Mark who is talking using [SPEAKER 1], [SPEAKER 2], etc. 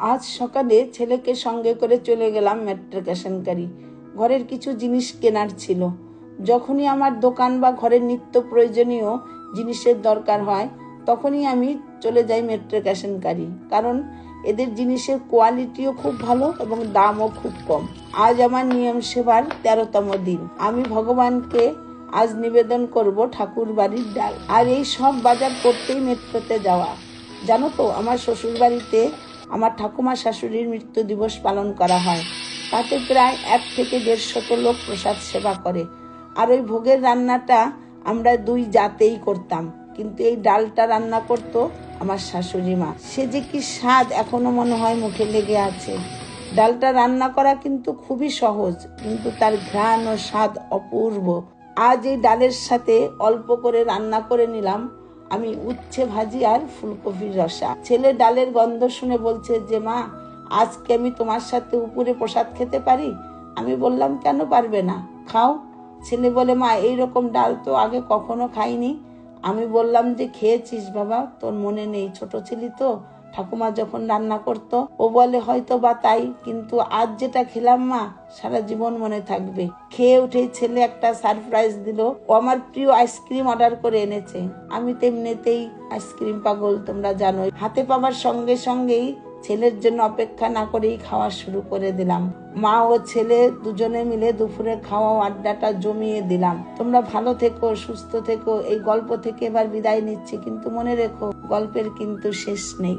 [SPEAKER 1] আজ সকালে ছেলেকে সঙ্গে করে চলে গেলাম মেট্রিকেশনকারী। ঘরের কিছু জিনিস কেনার ছিল। যখনই আমার দোকান বা ঘরের নিত্য প্রয়োজনীয় জিনিসের দরকার হয় তখনই আমি চলে যাই মেট্রিকেশনকারী, কারণ এদের জিনিসের কোয়ালিটিও খুব ভালো এবং দামও খুব কম। আজ আমার নিয়ম সেবার 13তম দিন। আমি ভগবানকে আজ নিবেদন করব ঠাকুর বাড়ির ডাল। আর এই সব বাজার করতেই মেট্রোতে যাওয়া। জানো তো, আমার শ্বশুর বাড়িতে আমার ঠাকুমা শাশুড়ির মৃত্যু দিবস পালন করা হয়। তাতে প্রায় 1 থেকে 150 লোক প্রসাদ সেবা করে। আর ওই ভোগের রান্নাটা আমরা 2 জাতেই করতাম, কিন্তু এই ডালটা রান্না করতো আমার শাশুড়ি মা। সে যে কি স্বাদ এখনো মনে হয় মুখে লেগে আছে। ডালটা রান্না করা কিন্তু খুবই সহজ, কিন্তু তার ঘ্রাণ ও স্বাদ অপূর্ব। আজ এই ডালের সাথে অল্প করে রান্না করে নিলাম আমি উচ্ছে ভাজি আর ফুলকপির রসা। ছেলে ডালের গন্ধ শুনে বলছে যে মা, আজকে আমি তোমার সাথে উপরে প্রসাদ খেতে পারি? আমি বললাম কেন পারবে না, খাও। ছেলে বলে মা, এইরকম ডাল তো আগে কখনো খাইনি। আমি বললাম যে খেয়েছিস বাবা, তোর মনে নেই, ছোট ছিলি তো, ঠাকুমা যখন রান্না করতো। ও বলে হয়তো বা তাই, কিন্তু আজ যেটা খেলাম মা, সারা জীবন মনে থাকবে। খেয়ে উঠেই ছেলে একটা সারপ্রাইজ দিল। ও আমার প্রিয় আইসক্রিম অর্ডার করে এনেছে। আমি তো এমনিতেই আইসক্রিম পাগল, তোমরা জানোই। হাতে পাওয়ার সঙ্গে সঙ্গেই ছেলের জন্য অপেক্ষা না করেই খাওয়া শুরু করে দিলাম। মা ও ছেলে দুজনে মিলে দুপুরে খাওয়া আড্ডাটা জমিয়ে দিলাম। তোমরা ভালো থেকো, সুস্থ থেকো। এই গল্প থেকে এবার বিদায় নিচ্ছি, কিন্তু মনে রেখো, গল্পের কিন্তু শেষ নেই।